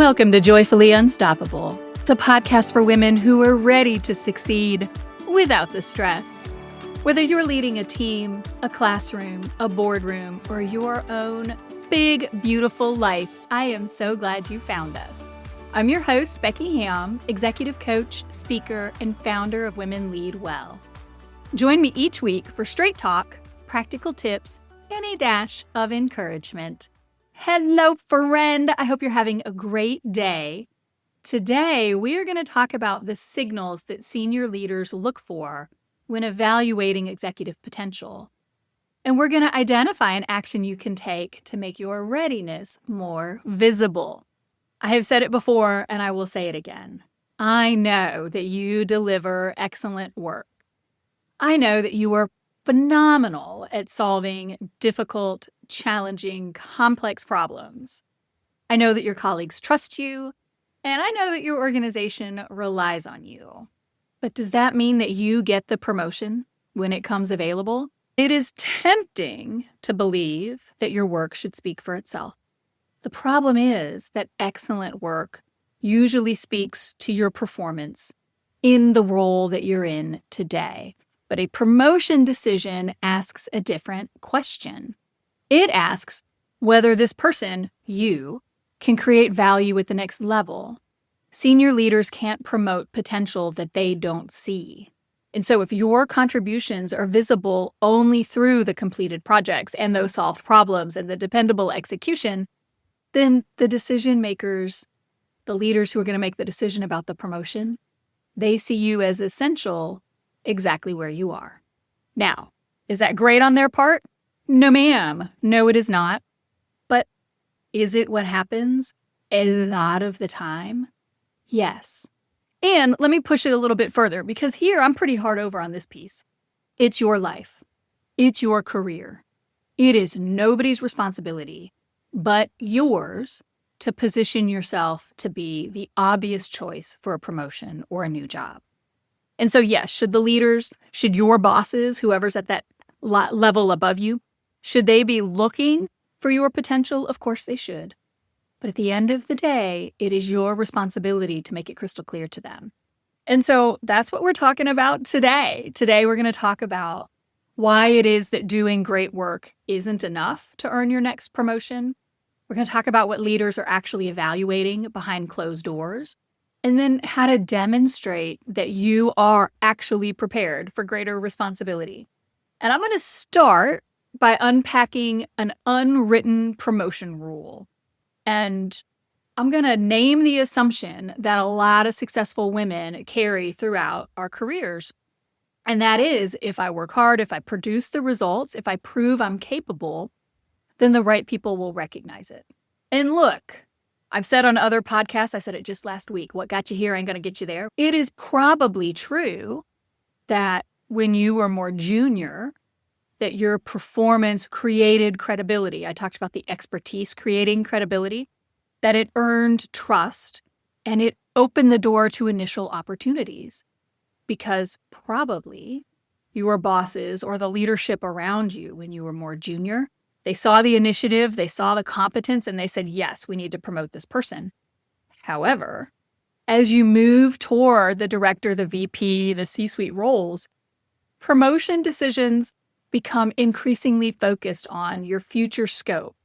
Welcome to Joyfully Unstoppable, the podcast for women who are ready to succeed without the stress. Whether you're leading a team, a classroom, a boardroom, or your own big, beautiful life, I am so glad you found us. I'm your host, Becky Hamm, executive coach, speaker, and founder of Women Lead Well. Join me each week for straight talk, practical tips, and a dash of encouragement. Hello, friend. I hope you're having a great day. Today, we are going to talk about the signals that senior leaders look for when evaluating executive potential. And we're going to identify an action you can take to make your readiness more visible. I have said it before, and I will say it again. I know that you deliver excellent work. I know that you are phenomenal at solving difficult, challenging, complex problems. I know that your colleagues trust you, and I know that your organization relies on you. But does that mean that you get the promotion when it comes available? It is tempting to believe that your work should speak for itself. The problem is that excellent work usually speaks to your performance in the role that you're in today. But a promotion decision asks a different question. It asks whether this person, you, can create value at the next level. Senior leaders can't promote potential that they don't see. And so if your contributions are visible only through the completed projects and those solved problems and the dependable execution, then the decision makers, the leaders who are going to make the decision about the promotion, they see you as essential exactly where you are. Now, is that great on their part? No, ma'am. No, it is not. But is it what happens a lot of the time? Yes. And let me push it a little bit further, because here I'm pretty hard over on this piece. It's your life. It's your career. It is nobody's responsibility but yours to position yourself to be the obvious choice for a promotion or a new job. And so, yes, should your bosses, whoever's at that level above you, should they be looking for your potential? Of course they should. But at the end of the day, it is your responsibility to make it crystal clear to them. And so that's what we're talking about today. Today, we're going to talk about why it is that doing great work isn't enough to earn your next promotion. We're going to talk about what leaders are actually evaluating behind closed doors, and then how to demonstrate that you are actually prepared for greater responsibility. And I'm going to start by unpacking an unwritten promotion rule. And I'm going to name the assumption that a lot of successful women carry throughout our careers. And that is, if I work hard, if I produce the results, if I prove I'm capable, then the right people will recognize it. And look, I've said on other podcasts, I said it just last week, what got you here ain't going to get you there. It is probably true that when you were more junior, that your performance created credibility. I talked about the expertise creating credibility, that it earned trust, and it opened the door to initial opportunities. Because probably your bosses or the leadership around you when you were more junior, they saw the initiative, they saw the competence, and they said, yes, we need to promote this person. However, as you move toward the director, the VP, the C-suite roles, promotion decisions become increasingly focused on your future scope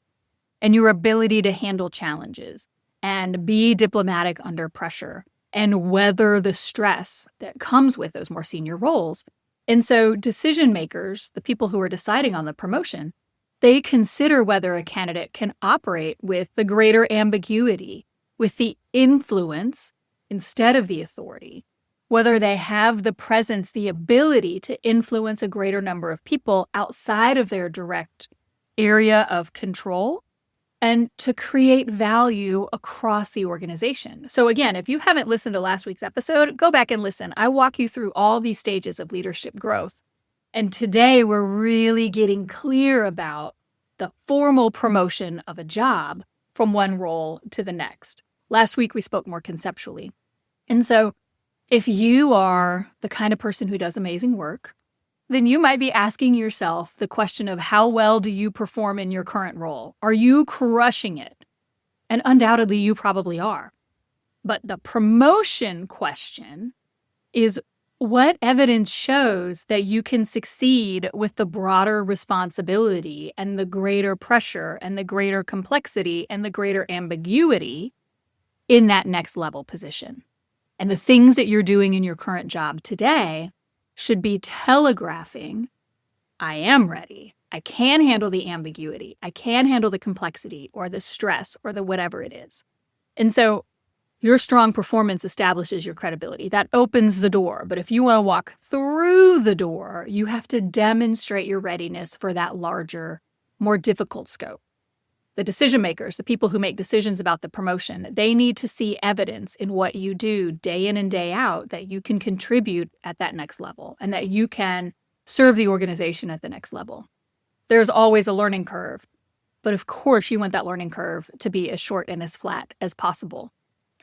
and your ability to handle challenges and be diplomatic under pressure and weather the stress that comes with those more senior roles. And so decision makers, the people who are deciding on the promotion, they consider whether a candidate can operate with the greater ambiguity, with the influence instead of the authority, whether they have the presence, the ability to influence a greater number of people outside of their direct area of control, and to create value across the organization. So again, if you haven't listened to last week's episode, go back and listen. I walk you through all these stages of leadership growth. And today we're really getting clear about the formal promotion of a job from one role to the next. Last week we spoke more conceptually. And so if you are the kind of person who does amazing work, then you might be asking yourself the question of how well do you perform in your current role? Are you crushing it? And undoubtedly, you probably are. But the promotion question is, what evidence shows that you can succeed with the broader responsibility and the greater pressure and the greater complexity and the greater ambiguity in that next level position? And the things that you're doing in your current job today should be telegraphing, I am ready. I can handle the ambiguity. I can handle the complexity or the stress or the whatever it is. And so your strong performance establishes your credibility. That opens the door. But if you want to walk through the door, you have to demonstrate your readiness for that larger, more difficult scope. The decision makers, the people who make decisions about the promotion, they need to see evidence in what you do day in and day out that you can contribute at that next level and that you can serve the organization at the next level. There's always a learning curve, but of course you want that learning curve to be as short and as flat as possible.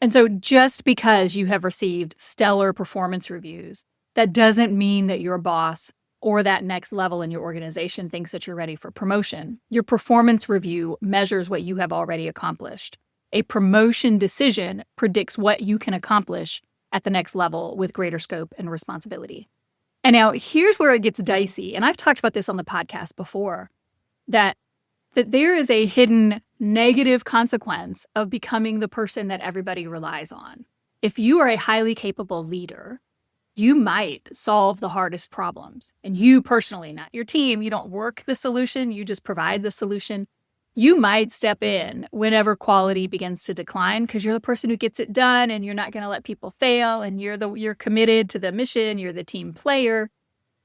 And so just because you have received stellar performance reviews, that doesn't mean that your boss or that next level in your organization thinks that you're ready for promotion. Your performance review measures what you have already accomplished. A promotion decision predicts what you can accomplish at the next level with greater scope and responsibility. And now here's where it gets dicey. And I've talked about this on the podcast before, that there is a hidden negative consequence of becoming the person that everybody relies on. If you are a highly capable leader, you might solve the hardest problems. And you personally, not your team, you don't work the solution, you just provide the solution. You might step in whenever quality begins to decline because you're the person who gets it done and you're not going to let people fail and you're committed to the mission, you're the team player.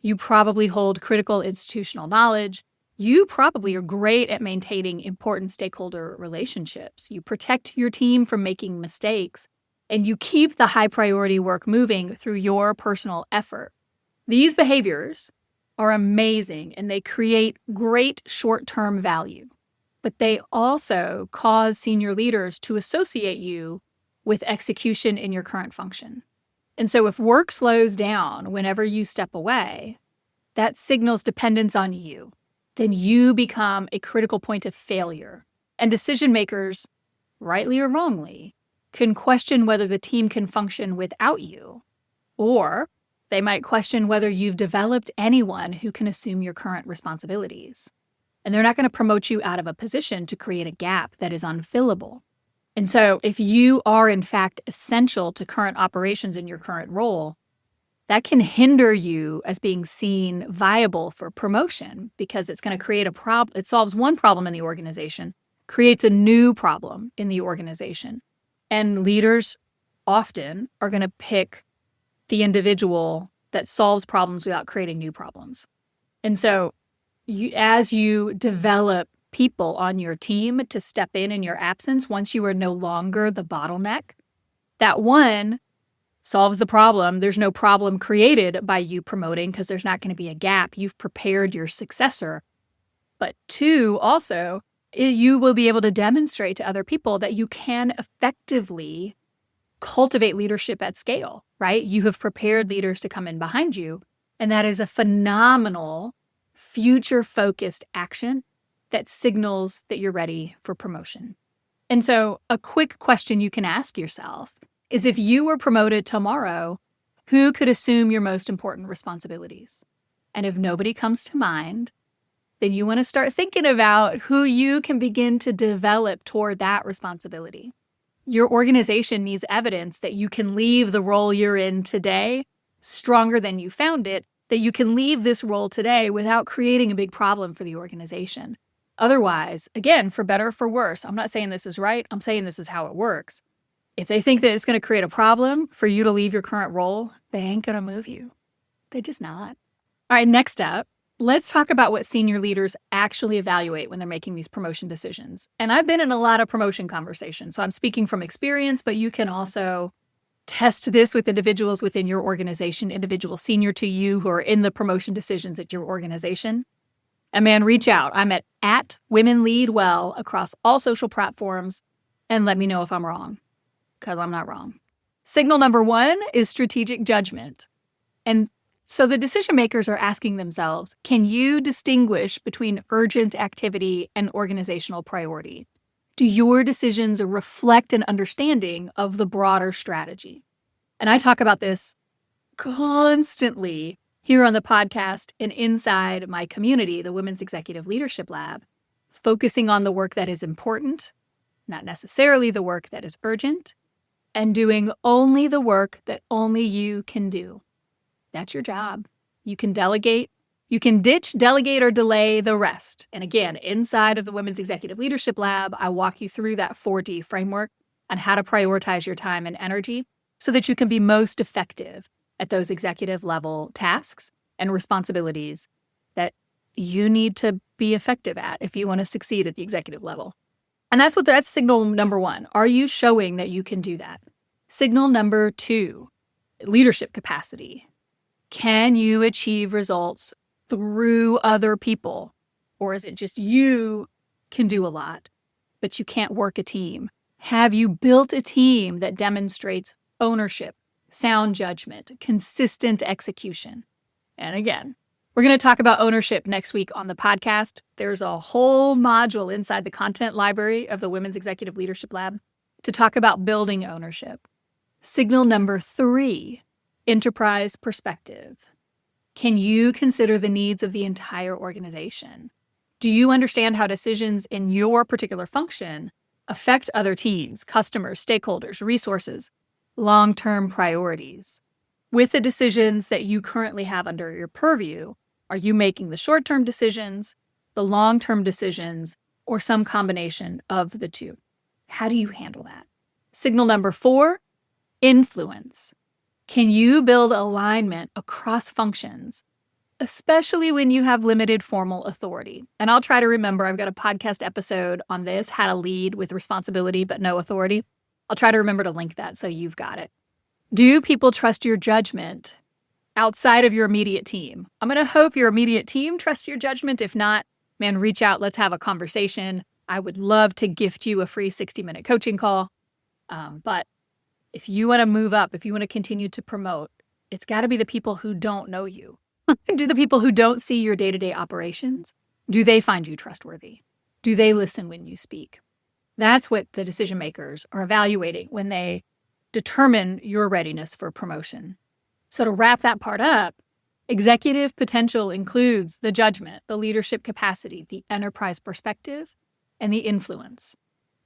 You probably hold critical institutional knowledge. You probably are great at maintaining important stakeholder relationships. You protect your team from making mistakes, and you keep the high priority work moving through your personal effort. These behaviors are amazing and they create great short-term value, but they also cause senior leaders to associate you with execution in your current function. And so if work slows down whenever you step away, that signals dependence on you. Then you become a critical point of failure. And decision makers, rightly or wrongly, can question whether the team can function without you. Or they might question whether you've developed anyone who can assume your current responsibilities. And they're not going to promote you out of a position to create a gap that is unfillable. And so if you are in fact essential to current operations in your current role, that can hinder you as being seen viable for promotion because it's going to create a problem. It solves one problem in the organization, creates a new problem in the organization. And leaders often are going to pick the individual that solves problems without creating new problems. And so as you develop people on your team to step in your absence, once you are no longer the bottleneck, that one solves the problem. There's no problem created by you promoting because there's not going to be a gap. You've prepared your successor. But two, also, you will be able to demonstrate to other people that you can effectively cultivate leadership at scale, right? You have prepared leaders to come in behind you. And that is a phenomenal future-focused action that signals that you're ready for promotion. And so a quick question you can ask yourself is, if you were promoted tomorrow, who could assume your most important responsibilities? And if nobody comes to mind, then you want to start thinking about who you can begin to develop toward that responsibility. Your organization needs evidence that you can leave the role you're in today stronger than you found it, that you can leave this role today without creating a big problem for the organization. Otherwise, again, for better or for worse, I'm not saying this is right, I'm saying this is how it works. If they think that it's going to create a problem for you to leave your current role, they ain't going to move you. They're just not. All right, next up, let's talk about what senior leaders actually evaluate when they're making these promotion decisions. And I've been in a lot of promotion conversations, so I'm speaking from experience, but you can also test this with individuals within your organization, individuals senior to you who are in the promotion decisions at your organization. And man, reach out. I'm at Women Lead Well across all social platforms, and let me know if I'm wrong, because I'm not wrong. Signal number one is strategic judgment. And so the decision makers are asking themselves, can you distinguish between urgent activity and organizational priority? Do your decisions reflect an understanding of the broader strategy? And I talk about this constantly here on the podcast and inside my community, the Women's Executive Leadership Lab, focusing on the work that is important, not necessarily the work that is urgent, and doing only the work that only you can do. That's your job. You can delegate. You can ditch, delegate, or delay the rest. And again, inside of the Women's Executive Leadership Lab, I walk you through that 4D framework on how to prioritize your time and energy so that you can be most effective at those executive level tasks and responsibilities that you need to be effective at if you want to succeed at the executive level. And that's signal number 1. Are you showing that you can do that? Signal number 2, leadership capacity. Can you achieve results through other people? Or is it just you can do a lot, but you can't work a team? Have you built a team that demonstrates ownership, sound judgment, consistent execution? And again, we're going to talk about ownership next week on the podcast. There's a whole module inside the content library of the Women's Executive Leadership Lab to talk about building ownership. Signal number 3, enterprise perspective. Can you consider the needs of the entire organization? Do you understand how decisions in your particular function affect other teams, customers, stakeholders, resources, long-term priorities? With the decisions that you currently have under your purview, are you making the short-term decisions, the long-term decisions, or some combination of the two? How do you handle that? Signal number 4, influence. Can you build alignment across functions, especially when you have limited formal authority? And I'll try to remember, I've got a podcast episode on this, how to lead with responsibility but no authority. I'll try to remember to link that so you've got it. Do people trust your judgment outside of your immediate team? I'm going to hope your immediate team trusts your judgment. If not, man, reach out. Let's have a conversation. I would love to gift you a free 60-minute coaching call. But if you want to move up, if you want to continue to promote, it's got to be the people who don't know you. Do the people who don't see your day-to-day operations, do they find you trustworthy? Do they listen when you speak? That's what the decision makers are evaluating when they determine your readiness for promotion. So to wrap that part up, executive potential includes the judgment, the leadership capacity, the enterprise perspective, and the influence.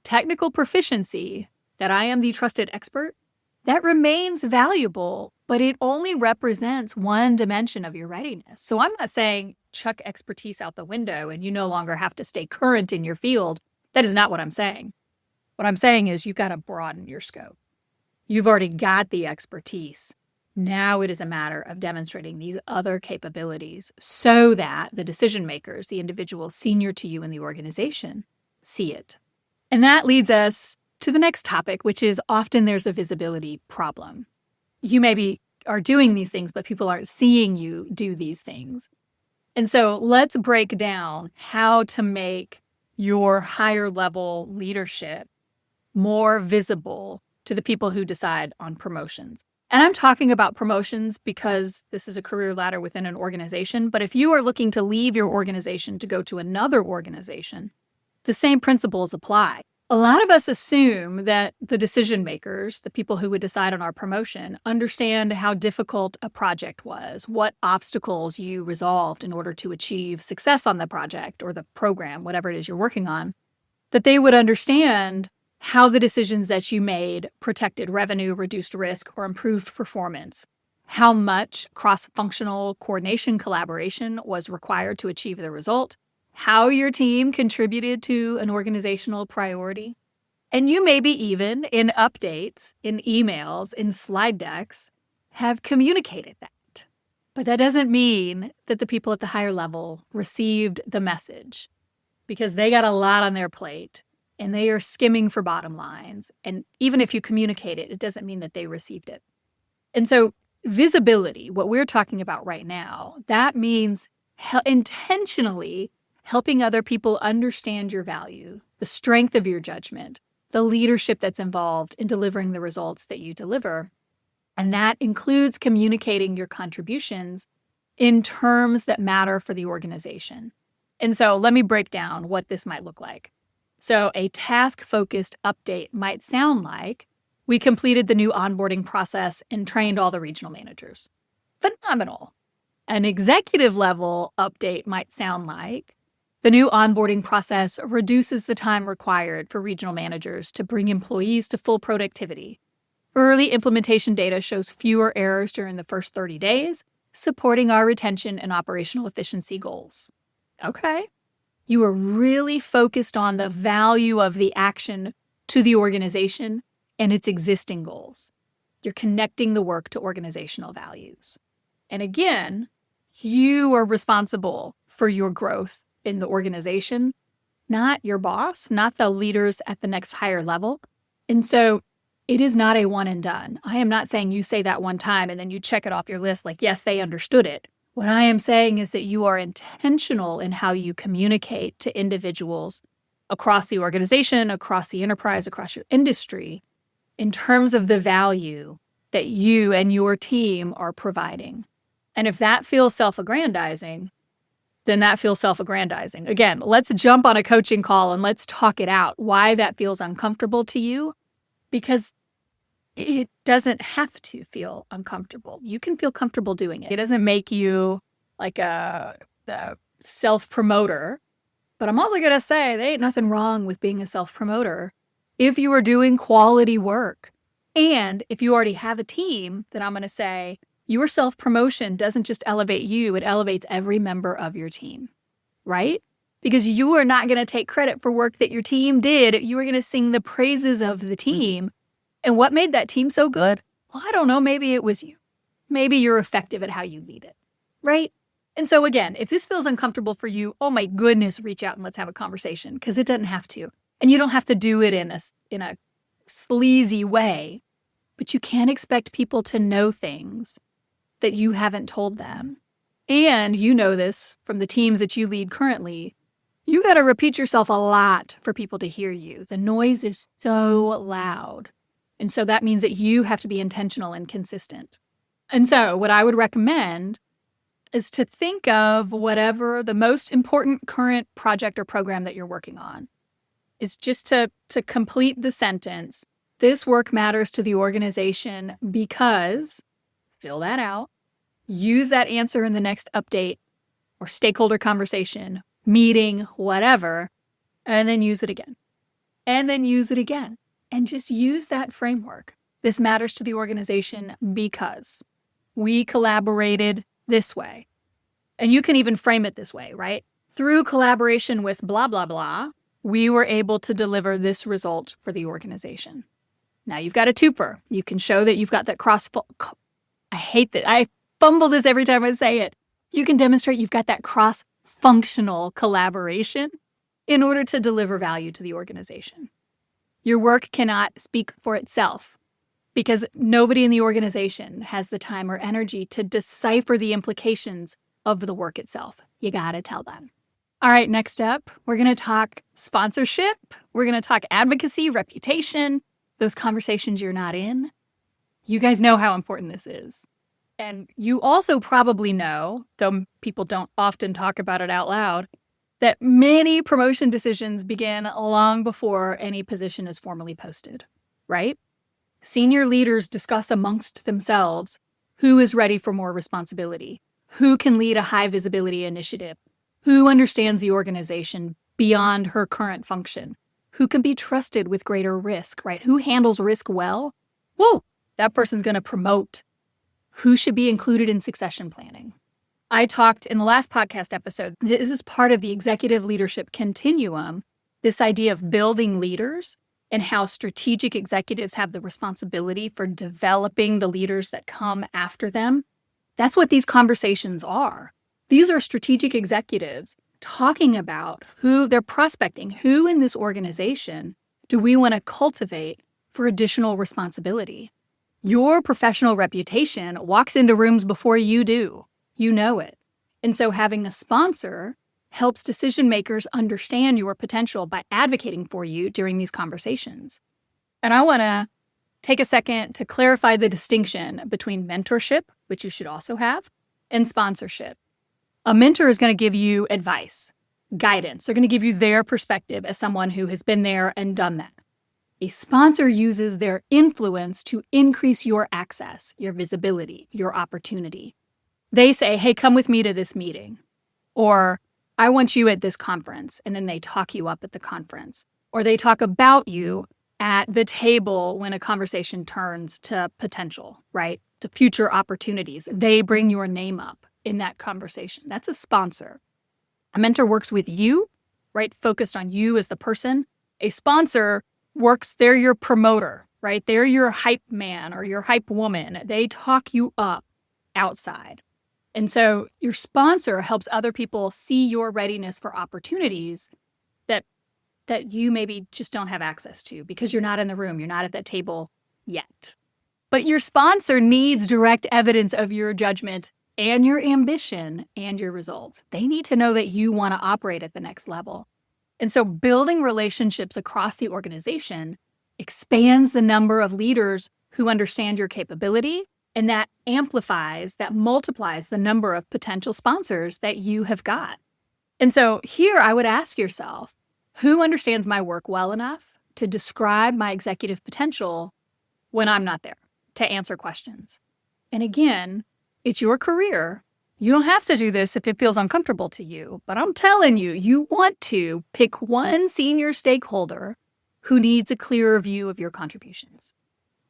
Technical proficiency, that I am the trusted expert, that remains valuable, but it only represents one dimension of your readiness. So I'm not saying chuck expertise out the window and you no longer have to stay current in your field. That is not what I'm saying. What I'm saying is you've got to broaden your scope. You've already got the expertise. Now it is a matter of demonstrating these other capabilities so that the decision makers, the individuals senior to you in the organization, see it. And that leads us to the next topic, which is often there's a visibility problem. You maybe are doing these things, but people aren't seeing you do these things. And so let's break down how to make your higher level leadership more visible to the people who decide on promotions. And I'm talking about promotions because this is a career ladder within an organization. But if you are looking to leave your organization to go to another organization, the same principles apply. A lot of us assume that the decision makers, the people who would decide on our promotion, understand how difficult a project was, what obstacles you resolved in order to achieve success on the project or the program, whatever it is you're working on, that they would understand how the decisions that you made protected revenue, reduced risk, or improved performance, how much cross-functional coordination collaboration was required to achieve the result, how your team contributed to an organizational priority. And you maybe even in updates, in emails, in slide decks, have communicated that. But that doesn't mean that the people at the higher level received the message because they got a lot on their plate and they are skimming for bottom lines. And even if you communicate it, it doesn't mean that they received it. And so visibility, what we're talking about right now, that means intentionally helping other people understand your value, the strength of your judgment, the leadership that's involved in delivering the results that you deliver. And that includes communicating your contributions in terms that matter for the organization. And so let me break down what this might look like. So a task-focused update might sound like, we completed the new onboarding process and trained all the regional managers. Phenomenal. An executive level update might sound like, the new onboarding process reduces the time required for regional managers to bring employees to full productivity. Early implementation data shows fewer errors during the first 30 days, supporting our retention and operational efficiency goals. Okay. You are really focused on the value of the action to the organization and its existing goals. You're connecting the work to organizational values. And again, you are responsible for your growth in the organization, not your boss, not the leaders at the next higher level. And so it is not a one and done. I am not saying you say that one time and then you check it off your list like, yes, they understood it. What I am saying is that you are intentional in how you communicate to individuals across the organization, across the enterprise, across your industry, in terms of the value that you and your team are providing. And if that feels self-aggrandizing, then that feels self-aggrandizing. Again, let's jump on a coaching call and let's talk it out, why that feels uncomfortable to you, because it doesn't have to feel uncomfortable. You can feel comfortable doing it. It doesn't make you like a self-promoter. But I'm also going to say there ain't nothing wrong with being a self-promoter if you are doing quality work. And if you already have a team, then I'm going to say your self-promotion doesn't just elevate you, it elevates every member of your team, right? Because you are not going to take credit for work that your team did. You are going to sing the praises of the team. And what made that team so good? Well, I don't know. Maybe it was you. Maybe you're effective at how you lead it, right? And so again, if this feels uncomfortable for you, oh my goodness, reach out and let's have a conversation, because it doesn't have to. And you don't have to do it in a sleazy way, but you can't expect people to know things that you haven't told them. And you know this from the teams that you lead currently. You got to repeat yourself a lot for people to hear you. The noise is so loud. And so that means that you have to be intentional and consistent. And so what I would recommend is to think of whatever the most important current project or program that you're working on is, just to complete the sentence, this work matters to the organization because, fill that out, use that answer in the next update or stakeholder conversation, meeting, whatever, and then use it again. And then use it again. And just use that framework. This matters to the organization because we collaborated this way. And you can even frame it this way, right? Through collaboration with blah, blah, blah, we were able to deliver this result for the organization. Now you've got a twofer. You can show that you've got that I hate that. I fumble this every time I say it. You can demonstrate you've got that cross-functional collaboration in order to deliver value to the organization. Your work cannot speak for itself because nobody in the organization has the time or energy to decipher the implications of the work itself. You got to tell them. All right, next up, we're going to talk sponsorship. We're going to talk advocacy, reputation, those conversations you're not in. You guys know how important this is. And you also probably know, though people don't often talk about it out loud, that many promotion decisions begin long before any position is formally posted, right? Senior leaders discuss amongst themselves who is ready for more responsibility, who can lead a high visibility initiative, who understands the organization beyond her current function, who can be trusted with greater risk, right? Who handles risk well? Whoa, that person's going to promote. Who should be included in succession planning? I talked in the last podcast episode, this is part of the executive leadership continuum, this idea of building leaders and how strategic executives have the responsibility for developing the leaders that come after them. That's what these conversations are. These are strategic executives talking about who they're prospecting, who in this organization do we want to cultivate for additional responsibility. Your professional reputation walks into rooms before you do. You know it. And so having a sponsor helps decision makers understand your potential by advocating for you during these conversations. And I want to take a second to clarify the distinction between mentorship, which you should also have, and sponsorship. A mentor is going to give you advice. guidance. They're going to give you their perspective as someone who has been there and done that. A sponsor uses their influence to increase your access, your visibility, your opportunity. They say, hey, come with me to this meeting. Or I want you at this conference. And then they talk you up at the conference. Or they talk about you at the table when a conversation turns to potential, right? To future opportunities. They bring your name up in that conversation. That's a sponsor. A mentor works with you, right? Focused on you as the person. A sponsor works, they're your promoter, right? They're your hype man or your hype woman. They talk you up outside. And so your sponsor helps other people see your readiness for opportunities that you maybe just don't have access to because you're not in the room, you're not at that table yet. But your sponsor needs direct evidence of your judgment and your ambition and your results. They need to know that you want to operate at the next level. And so building relationships across the organization expands the number of leaders who understand your capability, and that amplifies, that multiplies the number of potential sponsors that you have got. And so here I would ask yourself, who understands my work well enough to describe my executive potential when I'm not there, to answer questions? And again, it's your career. You don't have to do this if it feels uncomfortable to you, but I'm telling you, you want to pick one senior stakeholder who needs a clearer view of your contributions.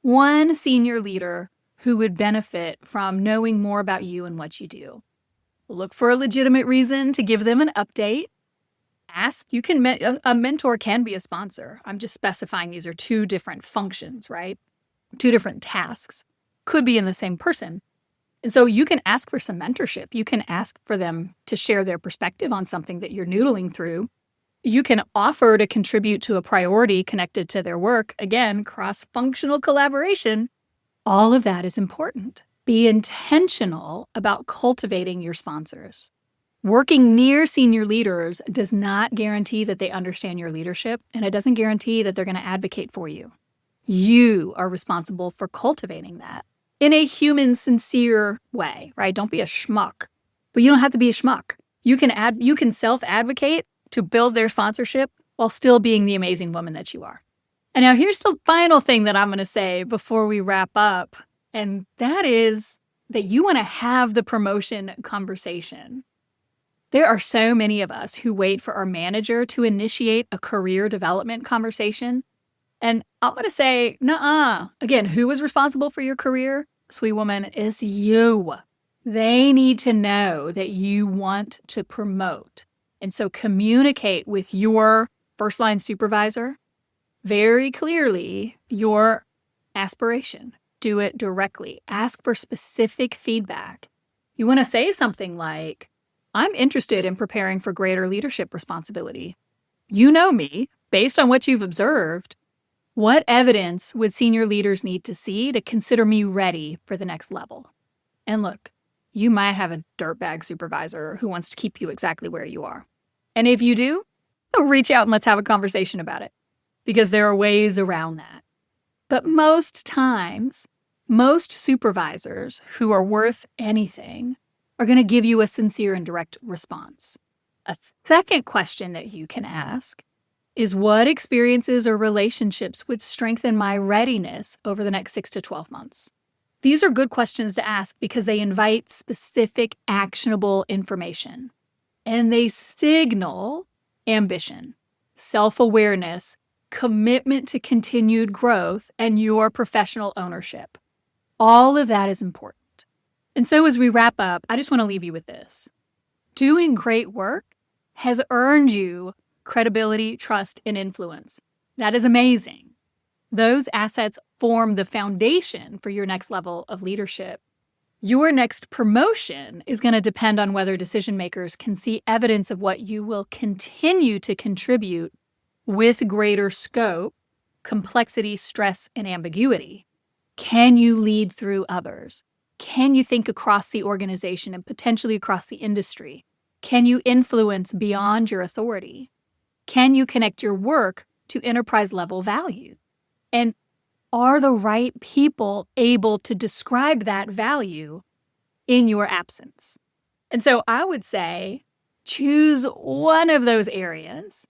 One senior leader who would benefit from knowing more about you and what you do. Look for a legitimate reason to give them an update. Ask, a mentor can be a sponsor. I'm just specifying these are two different functions, right? Two different tasks. Could be in the same person. And so you can ask for some mentorship. You can ask for them to share their perspective on something that you're noodling through. You can offer to contribute to a priority connected to their work. Again, cross-functional collaboration. All of that is important. Be intentional about cultivating your sponsors. Working near senior leaders does not guarantee that they understand your leadership, and it doesn't guarantee that they're going to advocate for you. You are responsible for cultivating that in a human, sincere way, right? Don't be a schmuck, but you don't have to be a schmuck. You can self-advocate to build their sponsorship while still being the amazing woman that you are. And now here's the final thing that I'm going to say before we wrap up, and that is that you want to have the promotion conversation. There are so many of us who wait for our manager to initiate a career development conversation. And I'm going to say, nuh-uh. Again, who is responsible for your career, sweet woman, is you. They need to know that you want to promote. And so communicate with your first-line supervisor very clearly your aspiration. Do it directly. Ask for specific feedback. You want to say something like, I'm interested in preparing for greater leadership responsibility. You know me, based on what you've observed, what evidence would senior leaders need to see to consider me ready for the next level? And look, you might have a dirtbag supervisor who wants to keep you exactly where you are. And if you do, reach out and let's have a conversation about it, because there are ways around that. But most times, most supervisors who are worth anything are going to give you a sincere and direct response. A second question that you can ask is, what experiences or relationships would strengthen my readiness over the next 6 to 12 months? These are good questions to ask because they invite specific, actionable information. And they signal ambition, self-awareness, commitment to continued growth, and your professional ownership. All of that is important. And so as we wrap up, I just want to leave you with this. Doing great work has earned you credibility, trust, and influence. That is amazing. Those assets form the foundation for your next level of leadership. Your next promotion is going to depend on whether decision makers can see evidence of what you will continue to contribute with greater scope, complexity, stress, and ambiguity. Can you lead through others? Can you think across the organization and potentially across the industry? Can you influence beyond your authority? Can you connect your work to enterprise-level value? And are the right people able to describe that value in your absence? And so I would say Choose one of those areas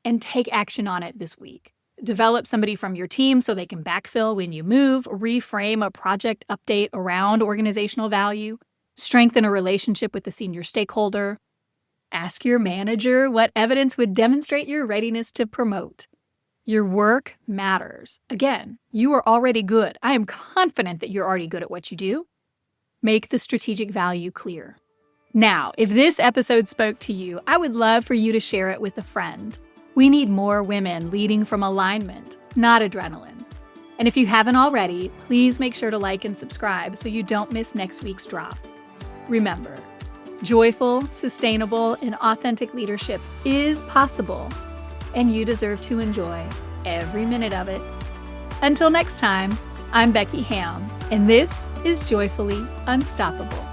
and take action on it this week. Develop somebody from your team so they can backfill when you move, reframe a project update around organizational value, strengthen a relationship with the senior stakeholder. Ask your manager what evidence would demonstrate your readiness to promote. Your work matters. Again, you are already good. I am confident that you're already good at what you do. Make the strategic value clear. Now, if this episode spoke to you, I would love for you to share it with a friend. We need more women leading from alignment, not adrenaline. And if you haven't already, please make sure to like and subscribe so you don't miss next week's drop. Remember, joyful, sustainable, and authentic leadership is possible, and you deserve to enjoy every minute of it. Until next time, I'm Becky Hamm, and this is Joyfully Unstoppable.